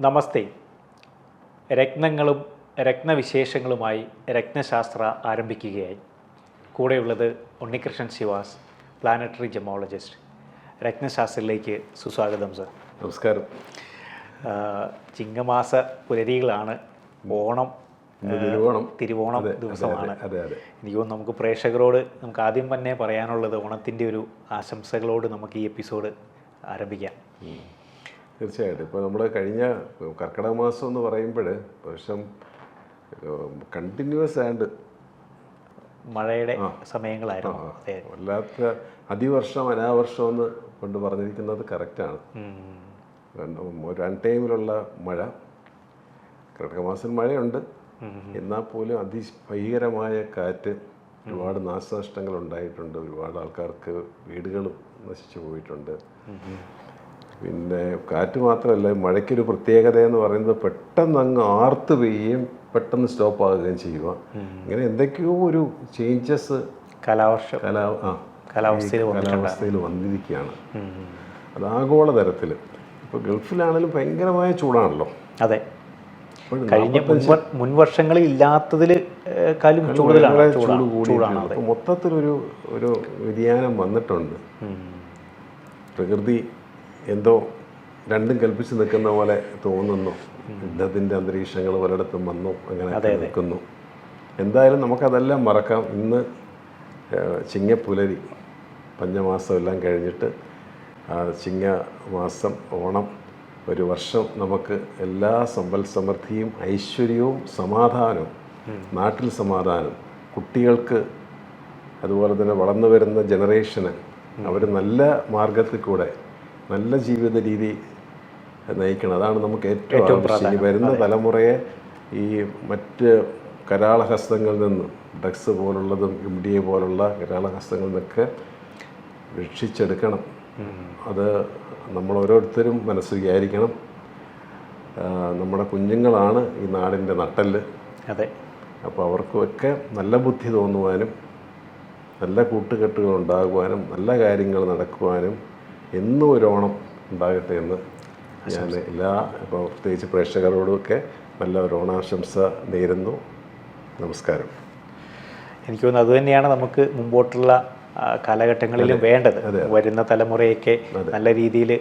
നമസ്തേ. രത്നങ്ങളും രത്നവിശേഷങ്ങളുമായി രത്നശാസ്ത്ര ആരംഭിക്കുകയായി. കൂടെയുള്ളത് Unnikrishnan ശിവാസ്, planetary gemmologist. രത്നശാസ്ത്രയിലേക്ക് സുസ്വാഗതം sir. നമസ്കാരം. ചിങ്ങമാസ പുലരികളാണ്. ഓണം, തിരുവോണം ദിവസമാണ്. എനിക്ക് തോന്നുന്നു നമുക്ക് പ്രേക്ഷകരോട് നമുക്ക് ആദ്യം തന്നെ പറയാനുള്ളത് ഓണത്തിൻ്റെ ഒരു ആശംസകളോട് നമുക്ക് ഈ എപ്പിസോഡ് ആരംഭിക്കാം. തീർച്ചയായിട്ടും. ഇപ്പോൾ നമ്മൾ കഴിഞ്ഞ കർക്കിടക മാസം എന്ന് പറയുമ്പോൾ വർഷം കണ്ടിന്യൂസ് ആൻഡ് മഴയുടെ സമയങ്ങളായിരുന്നു. വല്ലാത്ത അതിവർഷം അനാവർഷം എന്ന് കൊണ്ട് പറഞ്ഞിരിക്കുന്നത് കറക്റ്റാണ്. ഒരു അൺടൈമിലുള്ള മഴ, കർക്കിടക മാസം മഴയുണ്ട്, എന്നാൽ പോലും അതിഭീകരമായ കാറ്റ്, ഒരുപാട് നാശനഷ്ടങ്ങൾ ഉണ്ടായിട്ടുണ്ട്. ഒരുപാട് ആൾക്കാർക്ക് വീടുകളും നശിച്ചു പോയിട്ടുണ്ട്. പിന്നെ കാറ്റ് മാത്രമല്ല, മഴയ്ക്കൊരു പ്രത്യേകത എന്ന് പറയുന്നത് പെട്ടെന്ന് അങ്ങ് ആർത്ത് പെയ്യുകയും പെട്ടെന്ന് സ്റ്റോപ്പ് ആകുകയും ചെയ്യുക. ഇങ്ങനെ എന്തൊക്കെയോ ഒരു ചേഞ്ചസ് കാലാവസ്ഥയിൽ വന്നിരിക്കുകയാണ്. അത് ആഗോള തരത്തിൽ. ഇപ്പോൾ ഗൾഫിലാണെങ്കിലും ഭയങ്കരമായ ചൂടാണല്ലോ. അതെ, കഴിഞ്ഞ മുൻവർഷങ്ങളിൽ ഇല്ലാത്തതിലും ചൂടാണ്. അപ്പോൾ മൊത്തത്തിലൊരു വ്യതിയാനം വന്നിട്ടുണ്ട്. പ്രകൃതി എന്തോ രണ്ടും കൽപ്പിച്ച് നിൽക്കുന്ന പോലെ തോന്നുന്നു. യുദ്ധത്തിൻ്റെ അന്തരീക്ഷങ്ങൾ പലയിടത്തും വന്നു, അങ്ങനെ നിൽക്കുന്നു. എന്തായാലും നമുക്കതെല്ലാം മറക്കാം. ഇന്ന് ചിങ്ങപ്പുലരി, പഞ്ഞമാസം എല്ലാം കഴിഞ്ഞിട്ട് ചിങ്ങമാസം, ഓണം, ഒരു വർഷം നമുക്ക് എല്ലാ സമ്പൽ സമൃദ്ധിയും ഐശ്വര്യവും സമാധാനവും, നാട്ടിൽ സമാധാനം, കുട്ടികൾക്ക് അതുപോലെ തന്നെ വളർന്നു വരുന്ന ജനറേഷന് അവർ നല്ല മാർഗത്തിൽ കൂടെ നല്ല ജീവിത രീതി നയിക്കണം. അതാണ് നമുക്ക് ഏറ്റവും ആവശ്യം. വരുന്ന തലമുറയെ ഈ മറ്റ് കരാളഹസ്തങ്ങളിൽ നിന്ന്, ഡ്രഗ്സ് പോലുള്ളതും MDA പോലുള്ള കരാളഹസ്തങ്ങളിൽ നിന്നൊക്കെ രക്ഷിച്ചെടുക്കണം. അത് നമ്മൾ ഓരോരുത്തരും മനസ്സ് വിചാരിക്കണം. നമ്മുടെ കുഞ്ഞുങ്ങളാണ് ഈ നാടിൻ്റെ നട്ടെല്ല്. അതെ. അപ്പോൾ അവർക്കൊക്കെ നല്ല ബുദ്ധി തോന്നുവാനും നല്ല കൂട്ടുകെട്ടുകൾ ഉണ്ടാകുവാനും നല്ല കാര്യങ്ങൾ നടക്കുവാനും എന്നും ഒരു ഓണം ഉണ്ടാകട്ടെ എന്ന് ഞാൻ ഇപ്പോൾ പ്രത്യേകിച്ച് പ്രേക്ഷകരോടുമൊക്കെ നല്ല ഒരു ഓണാശംസ നേരുന്നു. നമസ്കാരം. എനിക്ക് തോന്നുന്നു അതുതന്നെയാണ് നമുക്ക് മുമ്പോട്ടുള്ള കാലഘട്ടങ്ങളിലും വേണ്ടത്. വരുന്ന തലമുറയൊക്കെ നല്ല രീതിയിൽ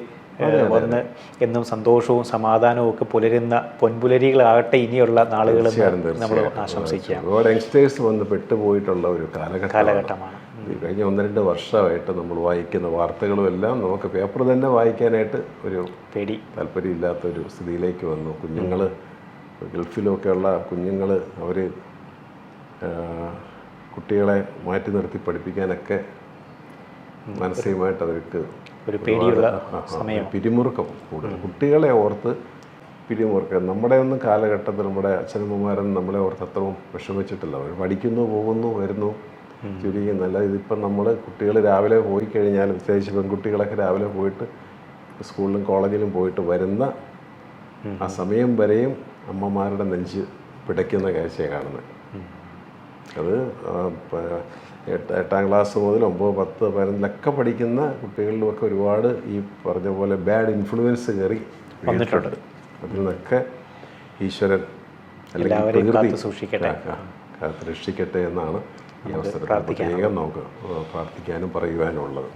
വന്ന് എന്നും സന്തോഷവും സമാധാനവും ഒക്കെ പുലരുന്ന പൊൻപുലരികളാകട്ടെ ഇനിയുള്ള നാളുകളും നമ്മൾ ആശംസിക്കാം. ഒരുപാട് യങ്സ്റ്റേഴ്സ് വന്ന് പെട്ടുപോയിട്ടുള്ള ഒരു കാലഘട്ടമാണ്. കഴിഞ്ഞ 1-2 വർഷമായിട്ട് നമ്മൾ വായിക്കുന്ന വാർത്തകളും എല്ലാം നമുക്ക് പേപ്പർ തന്നെ വായിക്കാനായിട്ട് ഒരു താല്പര്യമില്ലാത്തൊരു സ്ഥിതിയിലേക്ക് വന്നു. കുഞ്ഞുങ്ങൾ ഗൾഫിലൊക്കെയുള്ള കുഞ്ഞുങ്ങൾ അവർ കുട്ടികളെ മാറ്റി നിർത്തി പഠിപ്പിക്കാനൊക്കെ മാനസികമായിട്ട് അവർക്ക് ഒരു പേടിയുള്ള പിരിമുറുക്കം കൂടുതൽ. കുട്ടികളെ ഓർത്ത് പിരിമുറുക്കം. നമ്മുടെ ഒന്നും കാലഘട്ടത്തിൽ നമ്മുടെ അച്ഛനമ്മമാരൊന്നും നമ്മളെ ഓർത്ത് അത്രയും വിഷമിച്ചിട്ടില്ല. അവർ പഠിക്കുന്നു, പോകുന്നു, വരുന്നു, ചുരുങ്ങി. നല്ല ഇതിപ്പം നമ്മൾ കുട്ടികൾ രാവിലെ പോയി കഴിഞ്ഞാൽ, പ്രത്യേകിച്ച് പെൺകുട്ടികളൊക്കെ രാവിലെ പോയിട്ട് സ്കൂളിലും കോളേജിലും പോയിട്ട് വരുന്ന ആ സമയം വരെയും അമ്മമാരുടെ നെഞ്ച് പിടയ്ക്കുന്ന കാഴ്ചയാണ് കാണുന്നത്. അത് 8ാം ക്ലാസ് മുതൽ 9, 10, 15 പഠിക്കുന്ന കുട്ടികളിലുമൊക്കെ ഒരുപാട് ഈ പറഞ്ഞ പോലെ ബാഡ് ഇൻഫ്ലുവൻസ് കയറി വന്നിട്ടുണ്ട്. അതിൽ നിന്നൊക്കെ ഈശ്വരൻ അല്ലെങ്കിൽ കാത്ത് രക്ഷിക്കട്ടെ എന്നാണ് ഈ അവസരത്തിൽ പ്രത്യേകം നമുക്ക് പ്രാർത്ഥിക്കാനും പറയുവാനുള്ളത്.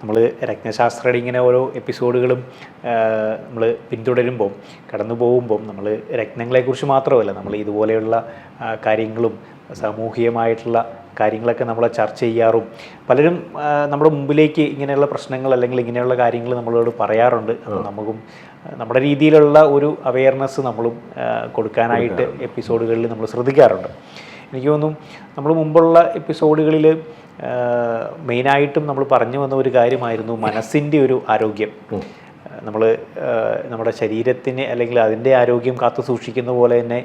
നമ്മൾ രത്നശാസ്ത്രയുടെ ഇങ്ങനെ ഓരോ എപ്പിസോഡുകളും നമ്മൾ പിന്തുടരുമ്പം, കടന്നു പോകുമ്പം, നമ്മൾ രത്നങ്ങളെക്കുറിച്ച് മാത്രമല്ല, നമ്മൾ ഇതുപോലെയുള്ള കാര്യങ്ങളും സാമൂഹികമായിട്ടുള്ള കാര്യങ്ങളൊക്കെ നമ്മൾ ചർച്ച ചെയ്യാറും, പലരും നമ്മുടെ മുമ്പിലേക്ക് ഇങ്ങനെയുള്ള പ്രശ്നങ്ങൾ അല്ലെങ്കിൽ ഇങ്ങനെയുള്ള കാര്യങ്ങൾ നമ്മളോട് പറയാറുണ്ട്. അപ്പോൾ നമുക്കും നമ്മുടെ രീതിയിലുള്ള ഒരു അവെയർനെസ് നമ്മളും കൊടുക്കാനായിട്ട് എപ്പിസോഡുകളിൽ നമ്മൾ ശ്രദ്ധിക്കാറുണ്ട്. എനിക്ക് തോന്നുന്നു നമ്മൾ മുമ്പുള്ള എപ്പിസോഡുകളിൽ മെയിനായിട്ടും നമ്മൾ പറഞ്ഞു വന്ന ഒരു കാര്യമായിരുന്നു മനസ്സിൻ്റെ ഒരു ആരോഗ്യം. നമ്മുടെ ശരീരത്തിന് അല്ലെങ്കിൽ അതിൻ്റെ ആരോഗ്യം കാത്തു സൂക്ഷിക്കുന്ന പോലെ തന്നെ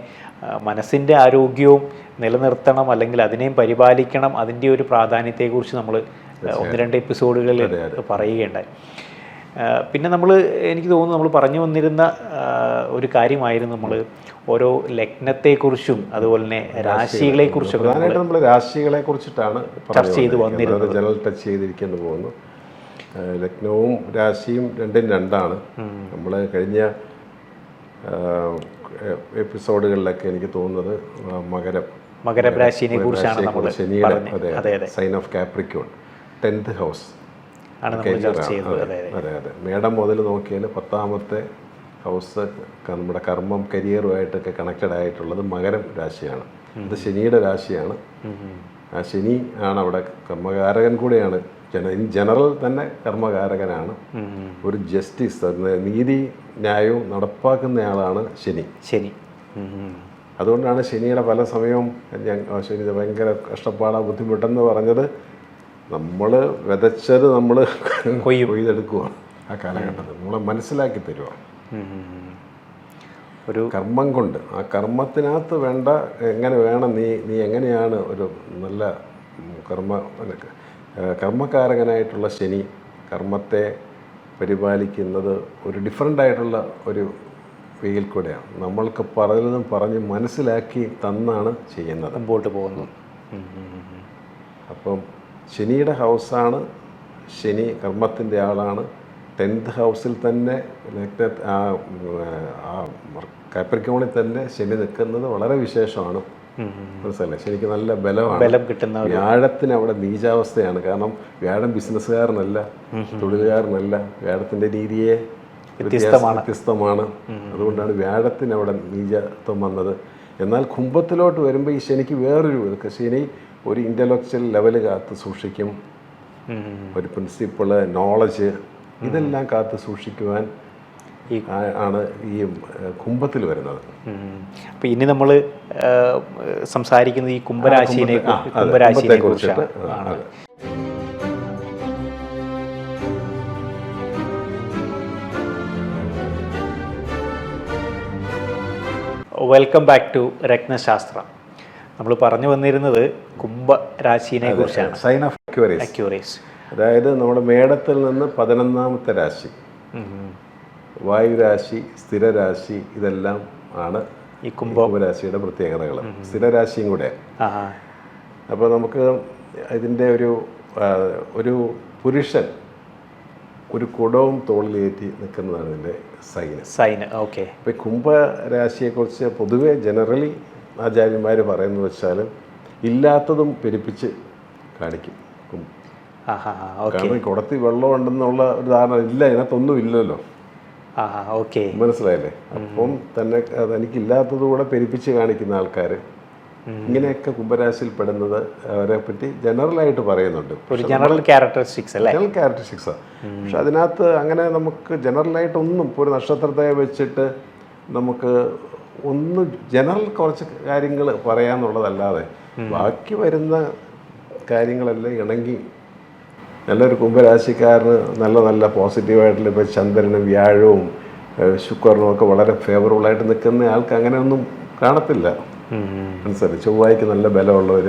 മനസ്സിൻ്റെ ആരോഗ്യവും നിലനിർത്തണം, അല്ലെങ്കിൽ അതിനെയും പരിപാലിക്കണം. അതിൻ്റെ ഒരു പ്രാധാന്യത്തെക്കുറിച്ച് നമ്മൾ 1-2 എപ്പിസോഡുകളിൽ പറയുകയുണ്ടായി. പിന്നെ എനിക്ക് തോന്നുന്നു നമ്മൾ പറഞ്ഞു വന്നിരുന്ന ഒരു കാര്യമായിരുന്നു നമ്മൾ ഓരോ ലഗ്നത്തെക്കുറിച്ചും അതുപോലെ തന്നെ രാശികളെക്കുറിച്ചൊക്കെ നമ്മൾ രാശികളെക്കുറിച്ചിട്ടാണ് ചർച്ച ചെയ്ത് വന്നിരുന്നത്. ജനറൽ ടച്ച് ചെയ്തിരിക്കുന്നു പോകുന്നു. ലഗ്നവും രാശിയും രണ്ടും രണ്ടാണ്. നമ്മൾ കഴിഞ്ഞ എപ്പിസോഡുകളിലൊക്കെ എനിക്ക് തോന്നുന്നത് മകരം രാശിയെ കുറിച്ചാണ് നമ്മൾ ശനിയുടെ sign of Capricorn 10th house ആണ് നമ്മൾ ചർച്ച ചെയ്തത്. അതെ അതെ. മേടം മുതൽ നോക്കിയാൽ 10ാമത്തെ ഹൗസ് നമ്മുടെ കർമ്മം കരിയറുമായിട്ടൊക്കെ കണക്റ്റഡ് ആയിട്ടുള്ളത് മകരം രാശിയാണ്. ഇത് ശനിയുടെ രാശിയാണ്. ആ ശനി ആണ് അവിടെ കർമ്മകാരകൻ കൂടെയാണ്. ഇൻ ജനറൽ തന്നെ കർമ്മകാരകനാണ്. ഒരു ജസ്റ്റിസ്, നീതി ന്യായവും നടപ്പാക്കുന്നയാളാണ് ശനി. അതുകൊണ്ടാണ് ശനിയുടെ പല സമയവും ശനി ഭയങ്കര കഷ്ടപ്പാടാ ബുദ്ധിമുട്ടെന്ന് പറഞ്ഞത്. നമ്മൾ വിതച്ചത് നമ്മൾ കൊയ്തെടുക്കുകയാണ് ആ കാലഘട്ടത്തിൽ. നമ്മളെ മനസ്സിലാക്കി തരുക ഒരു കർമ്മം കൊണ്ട്. ആ കർമ്മത്തിനകത്ത് വേണ്ട എങ്ങനെ വേണം, നീ എങ്ങനെയാണ് ഒരു നല്ല കർമ്മകാരകനായിട്ടുള്ള ശനി കർമ്മത്തെ പരിപാലിക്കുന്നത് ഒരു ഡിഫറെൻ്റ് ആയിട്ടുള്ള ഒരു വേയിൽ കൂടെയാണ്. നമ്മൾക്ക് പലതും പറഞ്ഞ് മനസ്സിലാക്കി തന്നാണ് ചെയ്യുന്നത്, മുമ്പോട്ട് പോകുന്നത്. അപ്പം ശനിയുടെ ഹൗസാണ്. ശനി കർമ്മത്തിൻ്റെ ആളാണ്. 10th ഹൗസിൽ തന്നെ കാപ്രിക്കോണിൽ തന്നെ ശനി നിൽക്കുന്നത് വളരെ വിശേഷമാണ്. മനസ്സിലായി. ശനിക്ക് നല്ല ബലം കിട്ടുന്ന. വ്യാഴത്തിന് അവിടെ നീചാവസ്ഥയാണ്. കാരണം വ്യാഴം ബിസിനസ്സുകാരനല്ല, തൊഴിലുകാരനല്ല. വ്യാഴത്തിൻ്റെ രീതിയെ വ്യത്യസ്തമാണ്. അതുകൊണ്ടാണ് വ്യാഴത്തിന് അവിടെ നീചത്വം വന്നത്. എന്നാൽ കുംഭത്തിലോട്ട് വരുമ്പോൾ ഈ ശനിക്ക് വേറൊരു ശനി ഒരു ഇൻ്റലക്ച്വൽ ലെവല് കാത്ത് സൂക്ഷിക്കും. ഒരു പ്രിൻസിപ്പിള്, നോളജ്, ഇതെല്ലാം കാത്ത് സൂക്ഷിക്കുവാൻ ആണ് ഈ കുംഭത്തിൽ വരുന്നത്. അപ്പോൾ ഇനി നമ്മൾ സംസാരിക്കുന്നത് ഈ കുംഭരാശിയെ കുറിച്ചാണ്. Welcome back to Ratnashastram. നമ്മൾ പറഞ്ഞു വന്നിരുന്നത് കുംഭരാശിയെ കുറിച്ചാണ്. Sign of Aquarius. അതായത് നമ്മുടെ മേടത്തിൽ നിന്ന് 11ാമത്തെ രാശി, വായുരാശി, സ്ഥിരരാശി, ഇതെല്ലാം ആണ് ഈ കുംഭരാശിയുടെ പ്രത്യേകതകൾ. സ്ഥിരരാശിയും കൂടെ. അപ്പോൾ നമുക്ക് ഇതിൻ്റെ ഒരു പുരുഷൻ ഒരു കുടവും തോളിലേറ്റി നിൽക്കുന്നതാണ് ഇതിൻ്റെ സൈന്. ഓക്കെ. ഇപ്പോൾ കുംഭരാശിയെക്കുറിച്ച് പൊതുവെ ജനറലി ആചാര്യന്മാർ പറയുന്നത് വെച്ചാൽ ഇല്ലാത്തതും പെരുപ്പിച്ച് കാണിക്കും. കാരണം കുടത്തി വെള്ളം ഉണ്ടെന്നുള്ള ഒരു ധാരണ ഇല്ല, ഇതിനകത്തൊന്നും ഇല്ലല്ലോ. മനസ്സിലായില്ലേ? അപ്പം തന്നെ തനിക്കില്ലാത്തത് കൂടെ പെരുപ്പിച്ച് കാണിക്കുന്ന ആൾക്കാർ, ഇങ്ങനെയൊക്കെ കുംഭരാശിയിൽ പെടുന്നത് അവരെ പറ്റി ജനറലായിട്ട് പറയുന്നുണ്ട്. ജനറൽ ക്യാരക്ടറിസ്റ്റിക്സാണ്. പക്ഷെ അതിനകത്ത് അങ്ങനെ നമുക്ക് ജനറലായിട്ടൊന്നും ഇപ്പോൾ ഒരു നക്ഷത്രത്തെ വെച്ചിട്ട് നമുക്ക് ഒന്ന് ജനറൽ കുറച്ച് കാര്യങ്ങൾ പറയാന്നുള്ളതല്ലാതെ ബാക്കി വരുന്ന കാര്യങ്ങളെല്ലാം ഇണങ്ങി നല്ലൊരു കുംഭരാശിക്കാരന് നല്ല പോസിറ്റീവായിട്ടുള്ള ഇപ്പോൾ ചന്ദ്രനും വ്യാഴവും ശുക്രനും ഒക്കെ വളരെ ഫേവറബിളായിട്ട് നിൽക്കുന്ന ആൾക്ക് അങ്ങനെയൊന്നും കാണത്തില്ല. മനസ്സിലായി. ചൊവ്വായ്ക്ക് നല്ല ബലമുള്ളവർ,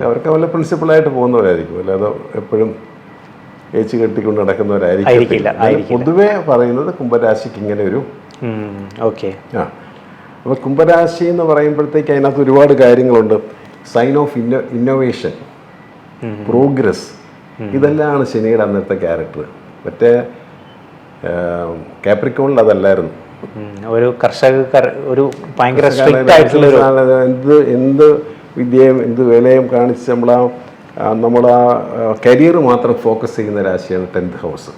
അവർക്ക് വല്ല പ്രിൻസിപ്പിളായിട്ട് പോകുന്നവരായിരിക്കും, അല്ലാതെ എപ്പോഴും ഏച്ച് കെട്ടിക്കൊണ്ട് നടക്കുന്നവരായിരിക്കും. പൊതുവെ പറയുന്നത് കുംഭരാശിക്ക് ഇങ്ങനെ ഒരു അപ്പോൾ കുംഭരാശി എന്ന് പറയുമ്പോഴത്തേക്ക് അതിനകത്ത് ഒരുപാട് കാര്യങ്ങളുണ്ട്. സൈൻ ഓഫ് ഇന്നോവേഷൻ, പ്രോഗ്രസ്, ഇതെല്ലാമാണ് ശനിയുടെ അന്നത്തെ ക്യാരക്ടർ. മറ്റേ കാപ്രിക്കോണിൽ അതല്ലായിരുന്നു. ഒരു കർഷക ഒരു ഭയങ്കര എന്ത് വിദ്യയും എന്ത് വിലയും കാണിച്ച് നമ്മളാ കരിയർ മാത്രം ഫോക്കസ് ചെയ്യുന്ന രാശിയാണ് 10th ഹൗസ്.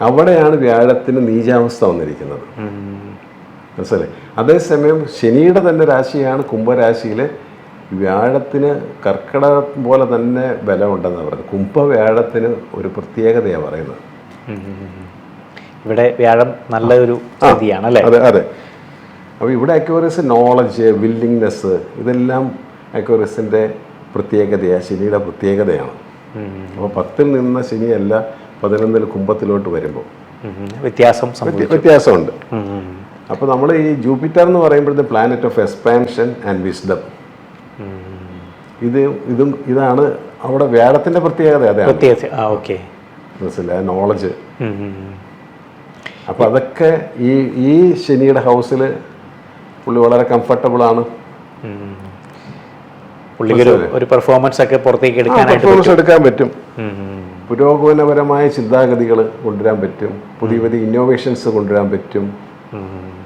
അവിടെയാണ് വ്യാഴത്തിന് നീചാവസ്ഥ വന്നിരിക്കുന്നത്. മനസ്സിലായി. അതേസമയം ശനിയുടെ തന്നെ രാശിയാണ് കുംഭരാശിയിൽ. വ്യാഴത്തിന് കർക്കിടകം പോലെ തന്നെ ബലമുണ്ടെന്നാണ് പറയുന്നത്. കുംഭവ്യാഴത്തിന് ഒരു പ്രത്യേകതയാണ് പറയുന്നത്. ഇവിടെ വ്യാഴം നല്ലൊരു സ്ഥിതിയാണ് അല്ലേ? അതെ. അപ്പോൾ ഇവിടെ അക്യൂറസി, നോളജ്, വില്ലിങ്നെസ്, ഇതെല്ലാം അക്യൂറസിൻ്റെ പ്രത്യേകതയാണ്, ശനിയുടെ പ്രത്യേകതയാണ്. അപ്പോൾ 10ൽ നിന്ന ശനിയല്ല 11ൽ കുംഭത്തിലോട്ട് വരുമ്പോൾ വ്യത്യാസമുണ്ട്. അപ്പോൾ നമ്മൾ ഈ ജൂപ്പിറ്റർ എന്ന് പറയുമ്പോഴത്തെ planet of expansion and wisdom, ഇതാണ് അവിടെ വ്യാഴത്തിൻ്റെ പ്രത്യേകത. അതാണ് മനസ്സിലായ നോളജ്. അപ്പോൾ അതൊക്കെ ഈ ശനിയുടെ ഹൗസിൽ പുള്ളി വളരെ കംഫർട്ടബിൾ ആണ്. ഒരു പെർഫോമൻസ് ഒക്കെ പുറത്തേക്ക് എടുക്കാൻ പറ്റും. പുരോഗമനപരമായ ചിന്താഗതികൾ കൊണ്ടുവരാൻ പറ്റും. പുതിയ ഇന്നോവേഷൻസ് കൊണ്ടുവരാൻ പറ്റും.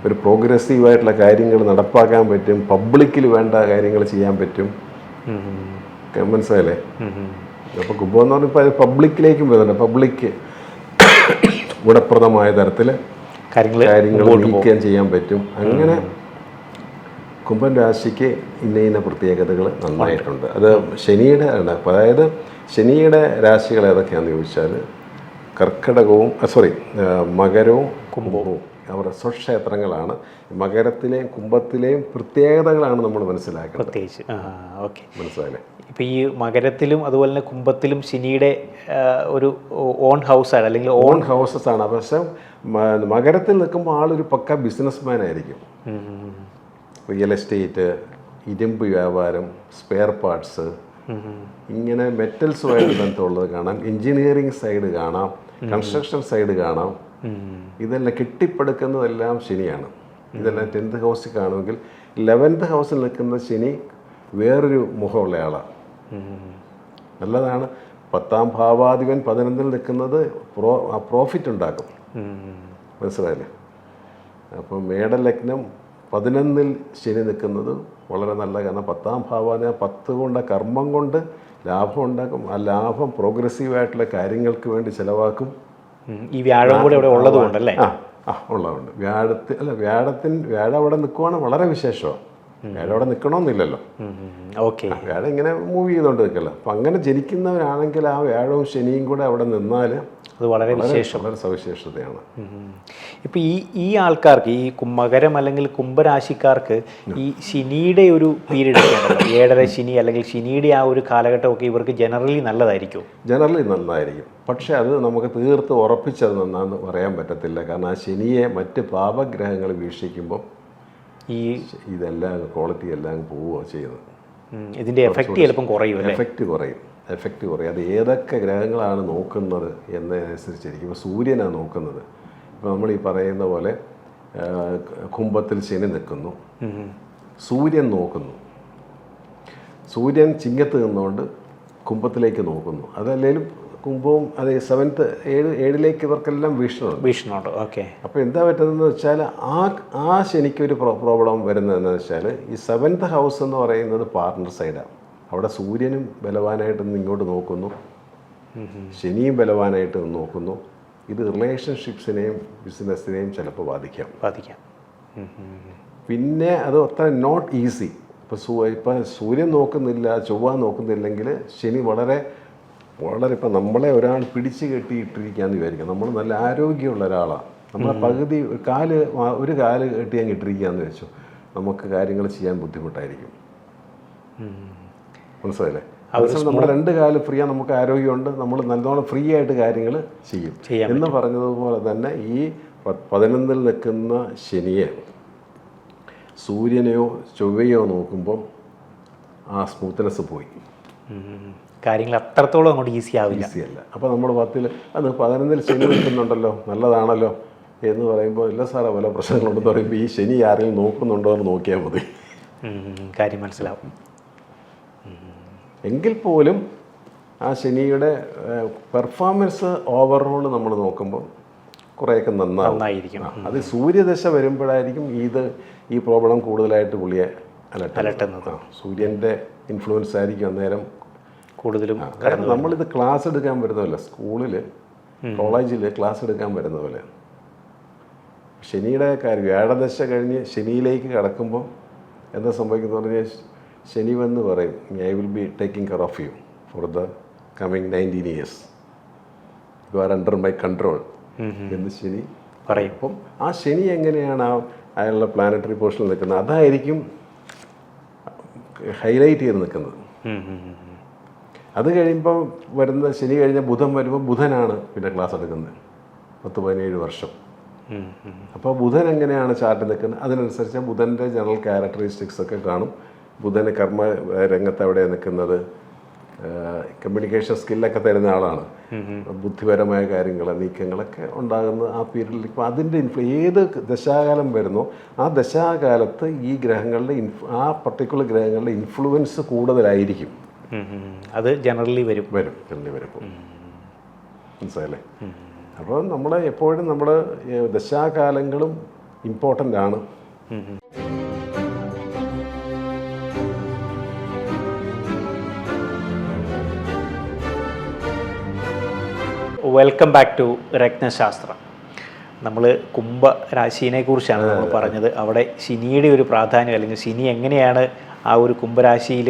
ഒരു പ്രോഗ്രസീവായിട്ടുള്ള കാര്യങ്ങൾ നടപ്പാക്കാൻ പറ്റും, പബ്ലിക്കിൽ വേണ്ട കാര്യങ്ങൾ ചെയ്യാൻ പറ്റും. മനസ്സിലായില്ലേ? അപ്പോൾ കുംഭം എന്ന് പറഞ്ഞപ്പോൾ അത് പബ്ലിക്കിലേക്കും വരുന്നുണ്ട്. പബ്ലിക്ക് ഗുണപ്രദമായ തരത്തിൽ കാര്യങ്ങൾ നീക്കാൻ ചെയ്യാൻ പറ്റും. അങ്ങനെ കുംഭൻ രാശിക്ക് ഇന്ന പ്രത്യേകതകൾ നന്നായിട്ടുണ്ട്. അത് ശനിയുടെ ആണ്. അതായത് ശനിയുടെ രാശികൾ ഏതൊക്കെയാണെന്ന് ചോദിച്ചാൽ കർക്കിടകവും മകരവും കുംഭവും അവരുടെ സ്വക്ഷേത്രങ്ങളാണ്. മകരത്തിലെയും കുംഭത്തിലെയും പ്രത്യേകതകളാണ് നമ്മൾ മനസ്സിലാക്കുന്നത്. പ്രത്യേകിച്ച് മനസ്സിലായില്ലേ? ഇപ്പം ഈ മകരത്തിലും അതുപോലെ തന്നെ കുംഭത്തിലും ശനിയുടെ ഒരു ഓൺ ഹൗസാണ്, അല്ലെങ്കിൽ ഓൺ ഹൗസസ് ആണ്. പക്ഷെ മകരത്തിൽ നിൽക്കുമ്പോൾ ആളൊരു പക്ക ബിസിനസ്മാൻ ആയിരിക്കും. റിയൽ എസ്റ്റേറ്റ്, ഇരുമ്പ് വ്യാപാരം, സ്പെയർ പാർട്സ്, ഇങ്ങനെ മെറ്റൽസുമായിട്ട് ബന്ധമുള്ളത് കാണാം. എൻജിനീയറിംഗ് സൈഡ് കാണാം, കൺസ്ട്രക്ഷൻ സൈഡ് കാണാം. ഇതെല്ലാം കെട്ടിപ്പടുക്കുന്നതെല്ലാം ശനിയാണ്. ഇതെല്ലാം 10th ഹൗസിൽ കാണുമെങ്കിൽ 11th ഹൗസിൽ നിൽക്കുന്ന ശനി വേറൊരു മുഖമുള്ള ആളാണ്. നല്ലതാണ്. 10ാം ഭാവാധിപൻ 11ൽ നിൽക്കുന്നത് പ്രോഫിറ്റ് ഉണ്ടാക്കും. മനസ്സിലായില്ലേ? അപ്പോൾ മേടലഗ്നം 11ൽ ശനി നിൽക്കുന്നത് വളരെ നല്ല. കാരണം 10ാം ഭാവാധിപൻ 10 കൊണ്ട് കർമ്മം കൊണ്ട് ലാഭം ഉണ്ടാക്കും. ആ ലാഭം പ്രോഗ്രസീവായിട്ടുള്ള കാര്യങ്ങൾക്ക് വേണ്ടി ചിലവാക്കും. ഈ വ്യാഴം കൂടെ ഇവിടെ ഉള്ളത് കൊണ്ടല്ലേ? ഉള്ളതുകൊണ്ട് വ്യാഴം അവിടെ നിൽക്കുവാണ് വളരെ വിശേഷമാണ്. വ്യാഴം അവിടെ നിൽക്കണമെന്നില്ലല്ലോ. വ്യാഴം ഇങ്ങനെ മൂവ് ചെയ്തുകൊണ്ട് നിൽക്കല്ലോ. അപ്പം അങ്ങനെ ജനിക്കുന്നവരാണെങ്കിൽ ആ വ്യാഴവും ശനിയും കൂടെ അവിടെ നിന്നാൽ അത് വളരെ സവിശേഷതയാണ്. ഇപ്പം ഈ ആൾക്കാർക്ക്, ഈ മകരം അല്ലെങ്കിൽ കുംഭരാശിക്കാർക്ക് ഈ ശനിയുടെ ഒരു പീരീഡ് ഒക്കെ ഉണ്ടല്ലോ, 7.5 ശനി അല്ലെങ്കിൽ ശനിയുടെ ആ ഒരു കാലഘട്ടമൊക്കെ ഇവർക്ക് ജനറലി നല്ലതായിരിക്കും. ജനറലി നന്നായിരിക്കും. പക്ഷേ അത് നമുക്ക് തീർത്ത് ഉറപ്പിച്ചത് നന്നാന്ന് പറയാൻ പറ്റത്തില്ല. കാരണം ആ ശനിയെ മറ്റ് പാപഗ്രഹങ്ങൾ വീക്ഷിക്കുമ്പോൾ ഇതെല്ലാം ക്വാളിറ്റി എല്ലാം പോവുകയാണ് ചെയ്യുന്നത്. ഇതിൻ്റെ എഫക്റ്റ് ചിലപ്പം കുറയും. എഫക്റ്റ് കുറയും. അത് ഏതൊക്കെ ഗ്രഹങ്ങളാണ് നോക്കുന്നത് എന്നതനുസരിച്ചിരിക്കും. ഇപ്പോൾ സൂര്യനാണ് നോക്കുന്നത്. ഇപ്പോൾ നമ്മൾ ഈ പറയുന്ന പോലെ കുംഭത്തിൽ ശനി നിൽക്കുന്നു, സൂര്യൻ നോക്കുന്നു. സൂര്യൻ ചിങ്ങത്ത് നിന്നുകൊണ്ട് കുംഭത്തിലേക്ക് നോക്കുന്നു. അതല്ലെങ്കിലും കുംഭവും അത് 7th 7ലേക്ക് ഇവർക്കെല്ലാം വീക്ഷണമുണ്ട്. അപ്പോൾ എന്താ പറ്റുന്നതെന്ന് വെച്ചാൽ ആ ശനിക്കൊരു പ്രോബ്ലം വരുന്നതെന്ന് വെച്ചാൽ ഈ 7th ഹൗസ് എന്ന് പറയുന്നത് പാർട്ണർ സൈഡാണ്. അവിടെ സൂര്യനും ബലവാനായിട്ട് ഇങ്ങോട്ട് നോക്കുന്നു, ശനിയും ബലവാനായിട്ട് നോക്കുന്നു. ഇത് റിലേഷൻഷിപ്സിനെയും ബിസിനസ്സിനെയും ചിലപ്പോൾ ബാധിക്കാം. പിന്നെ അത് അത്ര നോട്ട് ഈസി. ഇപ്പം സൂര്യൻ നോക്കുന്നില്ല, ചൊവ്വ നോക്കുന്നില്ലെങ്കിൽ ശനി വളരെ ഇപ്പം നമ്മളെ ഒരാൾ പിടിച്ച് കെട്ടിയിട്ടിരിക്കുകയെന്ന് വിചാരിക്കാം. നമ്മൾ നല്ല ആരോഗ്യമുള്ള ഒരാളാണ്. നമ്മളെ പകുതി ഒരു കാല് കെട്ടി അങ്ങ് ഇട്ടിരിക്കുകയെന്ന് വെച്ചു, നമുക്ക് കാര്യങ്ങൾ ചെയ്യാൻ ബുദ്ധിമുട്ടായിരിക്കും. മനസ്സിലായില്ലേ? അവസരം നമ്മുടെ 2 കാല് ഫ്രീ ആണ്, നമുക്ക് ആരോഗ്യമുണ്ട്, നമ്മൾ നല്ലോണം ഫ്രീ ആയിട്ട് കാര്യങ്ങൾ ചെയ്യും എന്ന് പറഞ്ഞതുപോലെ തന്നെ ഈ 11ൽ നിൽക്കുന്ന ശനിയെ സൂര്യനെയോ ചൊവ്വയോ നോക്കുമ്പോൾ ആ സ്മൂത്ത്നെസ് പോയി. കാര്യങ്ങൾ അത്രത്തോളം അങ്ങോട്ട് ഈസിയല്ല. അപ്പോൾ നമ്മൾ 11ൽ ശനി നിൽക്കുന്നുണ്ടല്ലോ, നല്ലതാണല്ലോ എന്ന് പറയുമ്പോൾ ഇല്ല സാറേ പല പ്രശ്നങ്ങളുണ്ടെന്ന് പറയുമ്പോൾ ഈ ശനി ആരെങ്കിലും നോക്കുന്നുണ്ടോ എന്ന് നോക്കിയാൽ മതി, കാര്യം മനസ്സിലാവും. എങ്കിൽ പോലും ആ ശനിയുടെ പെർഫോമൻസ് ഓവറോൾ നമ്മൾ നോക്കുമ്പോൾ കുറേയൊക്കെ നന്നായിരിക്കും. അത് സൂര്യദശ വരുമ്പോഴായിരിക്കും ഈ പ്രോബ്ലം കൂടുതലായിട്ട് പുള്ളിയെ അലട്ടുന്നത്. സൂര്യൻ്റെ ഇൻഫ്ലുവൻസ് ആയിരിക്കും അന്നേരം കൂടുതലും. കാരണം നമ്മളിത് ക്ലാസ് എടുക്കാൻ വരുന്നതല്ല, സ്കൂളിൽ കോളേജിൽ ക്ലാസ് എടുക്കാൻ വരുന്ന പോലെ ശനിയുടെ കാര്യം വ്യാഴദശ കഴിഞ്ഞ് ശനിയിലേക്ക് കടക്കുമ്പോൾ എന്താ സംഭവിക്കുന്നത് പറഞ്ഞാൽ ശനി വന്ന് പറയും, I will be taking care of you for the coming 19 years. You are under my control എന്ന് ശനി പറയും. അപ്പം ആ ശനി എങ്ങനെയാണ് അയാളുടെ പ്ലാനറ്ററി പൊസിഷനിൽ നിൽക്കുന്നത്, അതായിരിക്കും ഹൈലൈറ്റ് ചെയ്ത് നിൽക്കുന്നത്. അത് കഴിയുമ്പോൾ വരുന്ന ശനി കഴിഞ്ഞ ബുധൻ വരുമ്പോൾ ബുധനാണ് പിന്നെ ക്ലാസ് എടുക്കുന്നത് 10-17 വർഷം. അപ്പോൾ ബുധൻ എങ്ങനെയാണ് ചാർട്ട് നിൽക്കുന്നത് അതിനനുസരിച്ച് ബുധൻ്റെ ജനറൽ ക്യാരക്ടറിസ്റ്റിക്സ് ഒക്കെ കാണും. ബുധന് കർമ്മ രംഗത്ത് എവിടെ നിൽക്കുന്നത്, കമ്മ്യൂണിക്കേഷൻ സ്കില്ലൊക്കെ തരുന്ന ആളാണ്. ബുദ്ധിപരമായ കാര്യങ്ങൾ നീക്കങ്ങളൊക്കെ ഉണ്ടാകുന്ന ആ പീരീഡിൽ. ഇപ്പോൾ അതിൻ്റെ ഏത് ദശാകാലം വരുന്നോ ആ ദശാകാലത്ത് ഈ ഗ്രഹങ്ങളുടെ ആ പർട്ടിക്കുലർ ഗ്രഹങ്ങളുടെ ഇൻഫ്ലുവൻസ് കൂടുതലായിരിക്കും. അത് ജനറലി വരും. മനസ്സിലായില്ലേ? അപ്പോൾ നമ്മൾ എപ്പോഴും നമ്മൾ ദശാകാലങ്ങളും ഇമ്പോർട്ടൻ്റ് ആണ്. Welcome back to Ratnashastram. നമ്മൾ കുംഭരാശിനെ കുറിച്ചാണ് നമ്മൾ പറഞ്ഞത്. അവിടെ ശനിയുടെ ഒരു പ്രാധാന്യം, അല്ലെങ്കിൽ ശനി എങ്ങനെയാണ് ആ ഒരു കുംഭരാശിയിൽ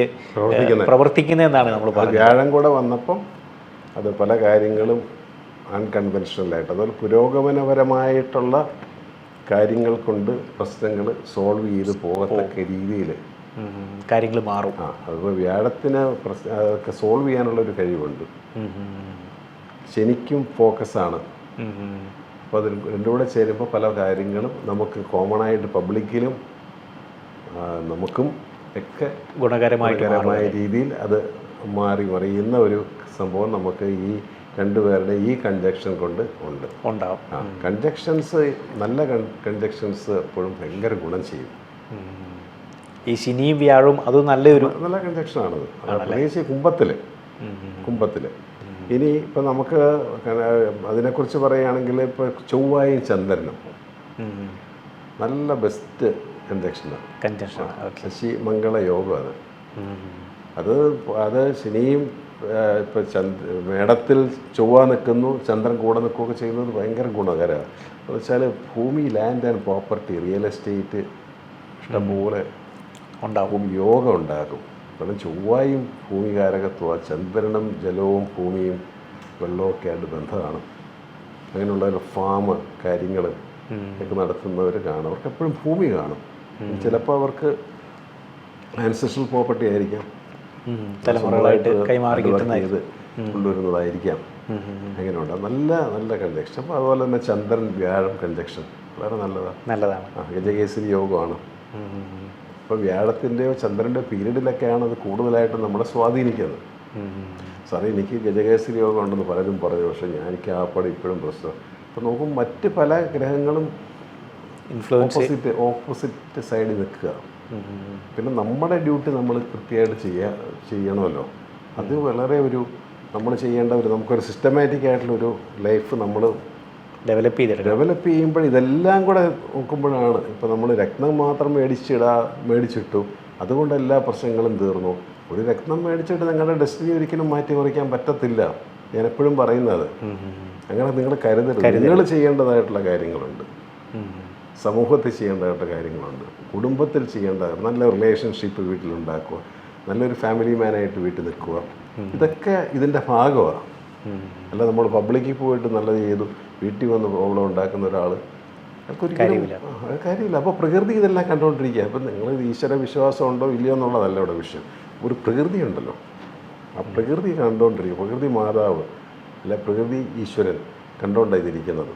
പ്രവർത്തിക്കുന്നതെന്നാണ് നമ്മൾ പറഞ്ഞത്. വ്യാഴം കൂടെ വന്നപ്പം അത് പല കാര്യങ്ങളും അൺകൺവെൻഷനലായിട്ട്, അതുപോലെ പുരോഗമനപരമായിട്ടുള്ള കാര്യങ്ങൾ കൊണ്ട് പ്രശ്നങ്ങൾ സോൾവ് ചെയ്ത് പോകത്തക്ക രീതിയിൽ കാര്യങ്ങൾ മാറും. അതുപോലെ വ്യാഴത്തിന് അതൊക്കെ സോൾവ് ചെയ്യാനുള്ളൊരു കഴിവുണ്ട്. ശനിക്കും ഫോക്കസാണ്. അപ്പോൾ അതിൽ രണ്ടും കൂടെ ചേരുമ്പോൾ പല കാര്യങ്ങളും നമുക്ക് കോമണായിട്ട് പബ്ലിക്കിലും നമുക്കും ഒക്കെ ഗുണകരമായ രീതിയിൽ അത് മാറിയുന്ന ഒരു സംഭവം നമുക്ക് ഈ രണ്ടുപേരുടെ ഈ കൺജക്ഷൻ കൊണ്ട് ഉണ്ടാവും. കൺജക്ഷൻസ്, നല്ല കൺജക്ഷൻസ് എപ്പോഴും ഭയങ്കര ഗുണം ചെയ്യും. ഈ ശനിയും വ്യാഴവും അത് നല്ല കൺജക്ഷനാണത്. പ്രത്യേകിച്ച് കുംഭത്തിൽ. ഇനി ഇപ്പം നമുക്ക് അതിനെക്കുറിച്ച് പറയുകയാണെങ്കിൽ ഇപ്പോൾ ചൊവ്വായും ചന്ദ്രനും നല്ല ബെസ്റ്റ് കൺജക്ഷനാണ്. ശശി മംഗള യോഗം അത് ശനിയും ഇപ്പം മേടത്തിൽ ചൊവ്വ നിൽക്കുന്നു, ചന്ദ്രൻ കൂടെ നിൽക്കുകയൊക്കെ ചെയ്യുന്നത് ഭയങ്കര ഗുണകരമാണ്. എന്ന് വെച്ചാൽ ഭൂമി, land and property, real estate ഇഷ്ടംപോലെ യോഗം ഉണ്ടാകും. കാരണം ചൊവ്വായും ഭൂമികാരകത്വമാണ്. ചന്ദ്രനും ജലവും ഭൂമിയും വെള്ളമൊക്കെ ആയിട്ട് ബന്ധമാണ്. അങ്ങനെയുള്ള ഒരു ഫാം കാര്യങ്ങൾ ഒക്കെ നടത്തുന്നവർ കാണും. അവർക്ക് എപ്പോഴും ഭൂമി കാണും. ചിലപ്പോൾ അവർക്ക് ആൻസെസ്ട്രൽ പ്രോപ്പർട്ടി ആയിരിക്കാം, തലമുറകളായിട്ട് ഇത് കൊണ്ടുവരുന്നതായിരിക്കാം. അങ്ങനെയുണ്ട് നല്ല കൺജക്ഷൻ. അപ്പോൾ അതുപോലെ തന്നെ ചന്ദ്രൻ വ്യാഴം കൺജക്ഷൻ വളരെ നല്ലതാണ്. ഗജകേസരി യോഗമാണ്. ഇപ്പോൾ വ്യാഴത്തിൻ്റെയോ ചന്ദ്രൻ്റെയോ പീരീഡിലൊക്കെയാണ് അത് കൂടുതലായിട്ട് നമ്മളെ സ്വാധീനിക്കുന്നത്. സാറേ എനിക്ക് ഗജകേസരി യോഗം ഉണ്ടെന്ന് പലരും പറഞ്ഞു, പക്ഷേ എനിക്ക് ആ പടം ഇപ്പോഴും പ്രശ്നം. അപ്പോൾ നോക്കും മറ്റ് പല ഗ്രഹങ്ങളും ഓപ്പോസിറ്റ് സൈഡിൽ നിൽക്കുക. പിന്നെ നമ്മുടെ ഡ്യൂട്ടി നമ്മൾ കൃത്യമായിട്ട് ചെയ്യണമല്ലോ. അത് വളരെ നമ്മൾ ചെയ്യേണ്ട നമുക്കൊരു സിസ്റ്റമാറ്റിക് ആയിട്ടുള്ളൊരു ലൈഫ് നമ്മൾ ഡെവലപ്പ് ചെയ്യുമ്പോൾ ഇതെല്ലാം കൂടെ നോക്കുമ്പോഴാണ്. ഇപ്പോൾ നമ്മൾ രത്നം മാത്രം മേടിച്ചിട്ടു അതുകൊണ്ട് എല്ലാ പ്രശ്നങ്ങളും തീർന്നു. ഒരു രത്നം മേടിച്ചിട്ട് നിങ്ങളുടെ ഡെസ്റ്റിനി ഒരിക്കലും മാറ്റിമറിക്കാൻ പറ്റത്തില്ല. ഞാൻ എപ്പോഴും പറയുന്നത് അങ്ങനെ നിങ്ങൾ കരുതരുത്. നിങ്ങൾ ചെയ്യേണ്ടതായിട്ടുള്ള കാര്യങ്ങളുണ്ട്, സമൂഹത്തിൽ ചെയ്യേണ്ടതായിട്ടുള്ള കാര്യങ്ങളുണ്ട്, കുടുംബത്തിൽ ചെയ്യേണ്ട നല്ല റിലേഷൻഷിപ്പ് വീട്ടിലുണ്ടാക്കുക, നല്ലൊരു ഫാമിലി മാനായിട്ട് വീട്ടിൽ നിൽക്കുക. ഇതൊക്കെ ഇതിൻ്റെ ഭാഗമാണ്. അല്ല നമ്മൾ പബ്ലിക്കിൽ പോയിട്ട് നല്ലത് ചെയ്തു വീട്ടിൽ വന്ന് പ്രോബ്ലം ഉണ്ടാക്കുന്ന ഒരാൾ കാര്യമില്ല. അപ്പോൾ പ്രകൃതി ഇതെല്ലാം കണ്ടുകൊണ്ടിരിക്കുക. അപ്പം നിങ്ങൾ ഈശ്വര വിശ്വാസം ഉണ്ടോ ഇല്ലയോ എന്നുള്ളതല്ല ഇവിടെ വിഷയം. ഒരു പ്രകൃതി ഉണ്ടല്ലോ, ആ പ്രകൃതി കണ്ടുകൊണ്ടിരിക്കുക. പ്രകൃതി മാതാവ് അല്ല പ്രകൃതി ഈശ്വരൻ കണ്ടുകൊണ്ടാണ് ഇതിരിക്കുന്നത്.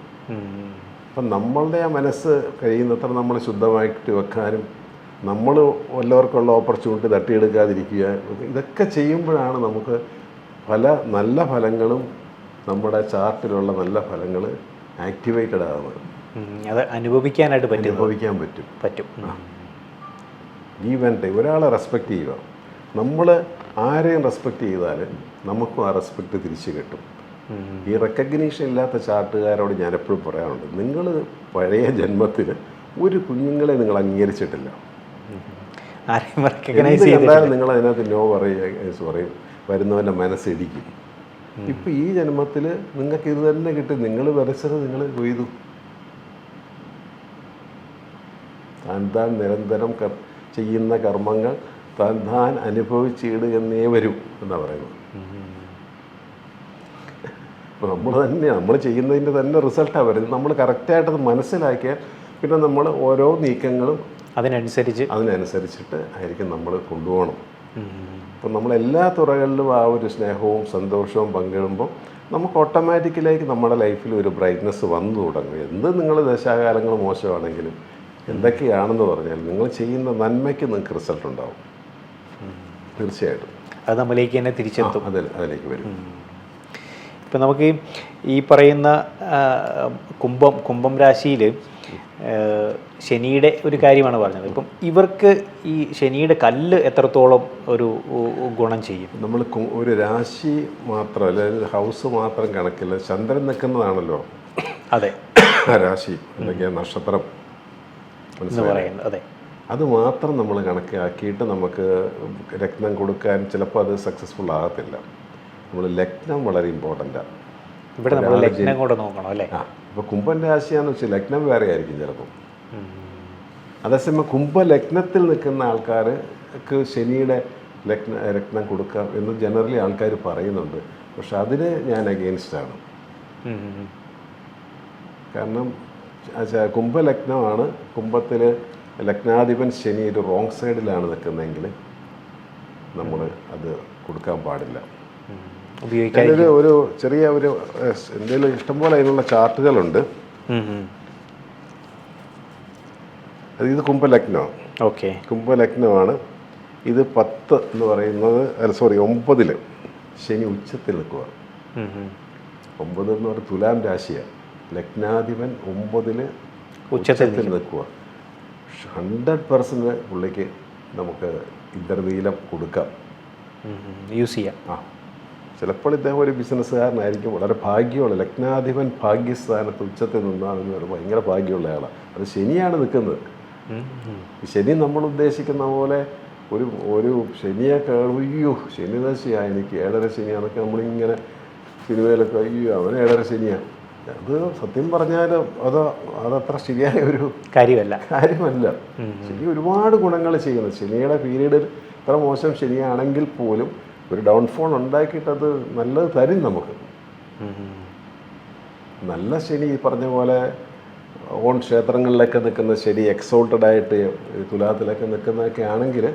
അപ്പം നമ്മളുടെ ആ മനസ്സ് കഴിയുന്നത്ര നമ്മൾ ശുദ്ധമായിട്ട് വെക്കാനും നമ്മൾ വല്ലവർക്കുള്ള ഓപ്പർച്യൂണിറ്റി തട്ടിയെടുക്കാതിരിക്കുക, ഇതൊക്കെ ചെയ്യുമ്പോഴാണ് നമുക്ക് പല നല്ല ഫലങ്ങളും നമ്മുടെ ചാർട്ടിലുള്ള നല്ല ഫലങ്ങൾ ആക്ടിവേറ്റഡ് ആകുന്നത്. അത് അനുഭവിക്കാൻ പറ്റും. Give and take. ഒരാളെ റെസ്പെക്റ്റ് ചെയ്യുക. നമ്മൾ ആരെയും റെസ്പെക്റ്റ് ചെയ്താൽ നമുക്കും ആ റെസ്പെക്റ്റ് തിരിച്ചു കിട്ടും. ഈ റെക്കഗ്നീഷൻ ഇല്ലാത്ത ചാർട്ടുകാരോട് ഞാൻ എപ്പോഴും പറയാറുണ്ട്, നിങ്ങൾ പഴയ ജന്മത്തിൽ ഒരു കുഞ്ഞുങ്ങളെ നിങ്ങൾ അംഗീകരിച്ചിട്ടില്ല. കണ്ടാലും നിങ്ങൾ അതിനകത്ത് നോ പറയും, വരുന്നവൻ്റെ മനസ്സിടിക്കും. ഇപ്പം ഈ ജന്മത്തിൽ നിങ്ങൾക്ക് ഇത് തന്നെ കിട്ടി. നിങ്ങൾ വരച്ചത് നിങ്ങൾ കൊയ്തു. താൻ നിരന്തരം ചെയ്യുന്ന കർമ്മങ്ങൾ താൻ അനുഭവിച്ചിടുക എന്നേ വരൂ എന്നാണ് പറയുന്നത്. അപ്പോൾ നമ്മൾ ചെയ്യുന്നതിൻ്റെ തന്നെ റിസൾട്ടാണ് വരുന്നത്. നമ്മൾ കറക്റ്റായിട്ടത് മനസ്സിലാക്കിയാൽ പിന്നെ നമ്മൾ ഓരോ നീക്കങ്ങളും അതിനനുസരിച്ചിട്ട് ആയിരിക്കും നമ്മൾ കൊണ്ടുപോകണം. അപ്പം നമ്മളെല്ലാ തുറകളിലും ആ ഒരു സ്നേഹവും സന്തോഷവും പങ്കിടുമ്പോൾ നമുക്ക് ഓട്ടോമാറ്റിക്കലായിട്ട് നമ്മുടെ ലൈഫിൽ ഒരു ബ്രൈറ്റ്നസ് വന്നു തുടങ്ങും. എന്ത് നിങ്ങൾ ദശാകാലങ്ങൾ മോശമാണെങ്കിലും എന്തൊക്കെയാണെന്ന് പറഞ്ഞാൽ നിങ്ങൾ ചെയ്യുന്ന നന്മയ്ക്ക് നിങ്ങൾക്ക് റിസൾട്ട് ഉണ്ടാവും. തീർച്ചയായിട്ടും അത് നമ്മളിലേക്ക് തന്നെ തിരിച്ചെത്തും. അതിലേക്ക് വരും. ഇപ്പം നമുക്ക് ഈ പറയുന്ന കുംഭം രാശിയിൽ ശനിയുടെ ഒരു കാര്യമാണ് പറഞ്ഞത്. ഇപ്പം ഇവർക്ക് ഈ ശനിയുടെ കല്ല് എത്രത്തോളം ഒരു ഗുണം ചെയ്യും? നമ്മൾ ഒരു രാശി മാത്രമല്ല, ഹൗസ് മാത്രം കണക്കില്ല, ചന്ദ്രൻ നിൽക്കുന്നതാണല്ലോ അതെ രാശി അല്ലെങ്കിൽ നക്ഷത്രം. എന്ന് പറയുന്നത്. അതെ, അത് മാത്രം നമ്മൾ കണക്കാക്കിയിട്ട് നമുക്ക് രത്നം കൊടുക്കാൻ ചിലപ്പോൾ അത് സക്സസ്ഫുൾ ആകത്തില്ല. നമ്മൾ ലഗ്നം വളരെ ഇമ്പോർട്ടൻ്റാണ്. ഇവിടെ നമ്മൾ ലഗ്നം കൂടെ നോക്കണം അല്ലേ? ഇപ്പോൾ കുംഭൻ രാശിയാണെന്ന് വെച്ചാൽ ലഗ്നം വേറെ ആയിരിക്കും ചിലപ്പം. അതേസമയം കുംഭലഗ്നത്തിൽ നിൽക്കുന്ന ആൾക്കാർക്ക് ശനിയുടെ രത്നം കൊടുക്കാം എന്ന് ജനറലി ആൾക്കാർ പറയുന്നുണ്ട്. പക്ഷെ അതിന് ഞാൻ അഗെയിൻസ്റ്റാണ്. കാരണം കുംഭലഗ്നമാണ്, കുംഭത്തിൽ ലഗ്നാധിപൻ ശനി ഒരു റോങ് സൈഡിലാണ് നിൽക്കുന്നതെങ്കിൽ നമ്മൾ അത് കൊടുക്കാൻ പാടില്ല. അതിനൊരു ഒരു ചെറിയ ഒരു എന്തെങ്കിലും ഇഷ്ടംപോലെ അതിനുള്ള ചാർട്ടുകളുണ്ട്. ഇത് കുംഭലഗ്നമാണ്. ഓക്കെ, കുംഭലഗ്നമാണ്. ഇത് 10 എന്ന് പറയുന്നത് 9 ശനി ഉച്ചത്തിൽ നിൽക്കുക. 9 എന്ന് പറയുന്നത് തുലാം രാശിയാണ്. ലഗ്നാധിപൻ 9 ഉച്ചത്തിൽ നിൽക്കുക. 100% പുള്ളിക്ക് നമുക്ക് ഇന്ദ്രനീലം കൊടുക്കാം, യൂസ് ചെയ്യാം. ചിലപ്പോൾ ഇദ്ദേഹം ഒരു ബിസിനസ്സുകാരനായിരിക്കും, വളരെ ഭാഗ്യമുള്ള ലഗ്നാധിപൻ ഭാഗ്യസ്ഥാനത്ത് ഉച്ചത്തിൽ നിന്നാണെന്ന് ഭയങ്കര ഭാഗ്യമുള്ള ആളാണ്. അത് ശനിയാണ് നിൽക്കുന്നത്. ശനി നമ്മൾ ഉദ്ദേശിക്കുന്ന പോലെ ഒരു ശനിയൊക്കെ അയ്യോ ശനി ദശയാണ് എനിക്ക് 7.5 ശനിയാന്നൊക്കെ നമ്മളിങ്ങനെ സിനിമയിലൊക്കെ അയ്യോ അവന് 7.5 ശനിയാണ്. അത് സത്യം പറഞ്ഞാൽ അതത്ര ശരിയായ ഒരു കാര്യമല്ല. ശനി ഒരുപാട് ഗുണങ്ങൾ ചെയ്യുന്നത്. ശനിയുടെ പീരീഡിൽ ഇത്ര മോശം ശനിയാണെങ്കിൽ പോലും ഒരു ഡൗൺഫോൾ ഉണ്ടാക്കിയിട്ട് അത് നല്ലത് തരും നമുക്ക്. നല്ല ശനി ഈ പറഞ്ഞ പോലെ ഓൺ ക്ഷേത്രങ്ങളിലൊക്കെ നിൽക്കുന്ന ശനി എക്സോൾട്ടഡ് ആയിട്ട് തുലാത്തിലൊക്കെ നിൽക്കുന്നതൊക്കെ ആണെങ്കിൽ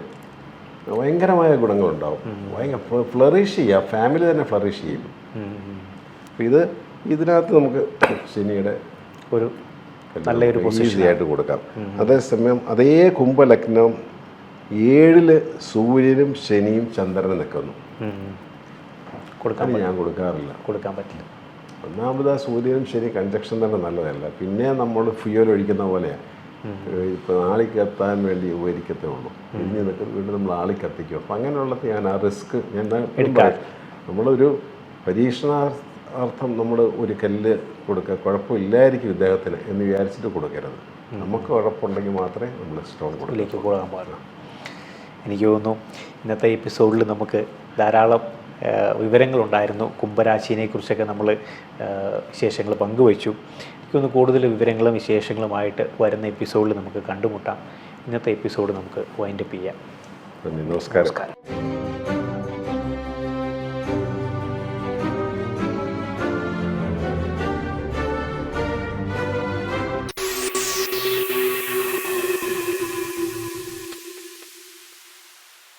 ഭയങ്കരമായ ഗുണങ്ങളുണ്ടാവും. ഭയങ്കര ഫ്ലറിഷ് ചെയ്യുക, ഫാമിലി തന്നെ ഫ്ലറിഷ് ചെയ്യും. അപ്പോൾ ഇതിനകത്ത് നമുക്ക് ശനിയുടെ ഒരു നല്ലൊരു ഈസിയായിട്ട് കൊടുക്കാം. അതേസമയം അതേ കുംഭലഗ്നം 7 സൂര്യനും ശനിയും ചന്ദ്രനും നിൽക്കുന്നു. ഞാൻ കൊടുക്കാൻ പറ്റില്ല. ഒന്നാമത് സൂര്യനും ശനി കൺജക്ഷൻ തന്നെ നല്ലതല്ല. പിന്നെ നമ്മൾ ഫ്യൂൽ ഒഴിക്കുന്ന പോലെയാണ്. ഇപ്പോൾ ആളി കത്താൻ വേണ്ടി ഉപകരിക്കത്തേ ഉള്ളൂ. ഇനി വീണ്ടും നമ്മൾ ആളി കത്തിക്കും. അപ്പം അങ്ങനെയുള്ളത് ഞാൻ ആ റിസ്ക് നമ്മളൊരു പരീക്ഷണാർത്ഥം നമ്മൾ ഒരു കല്ല് കൊടുക്കുക, കുഴപ്പമില്ലായിരിക്കും ഇദ്ദേഹത്തിന് എന്ന് വിചാരിച്ചിട്ട് കൊടുക്കരുത്. നമുക്ക് കുഴപ്പമുണ്ടെങ്കിൽ മാത്രമേ നമ്മൾ സ്റ്റോൺ കൊടുക്കാൻ പാടില്ല. എനിക്ക് തോന്നുന്നു ഇന്നത്തെ എപ്പിസോഡിൽ നമുക്ക് ധാരാളം വിവരങ്ങളുണ്ടായിരുന്നു. കുംഭരാശിനെക്കുറിച്ചൊക്കെ നമ്മൾ വിശേഷങ്ങൾ പങ്കുവച്ചു. എനിക്കൊന്ന് കൂടുതൽ വിവരങ്ങളും വിശേഷങ്ങളുമായിട്ട് വരുന്ന എപ്പിസോഡിൽ നമുക്ക് കണ്ടുമുട്ടാം. ഇന്നത്തെ എപ്പിസോഡ് നമുക്ക് വൈൻഡപ്പ് ചെയ്യാം. നമസ്കാരം.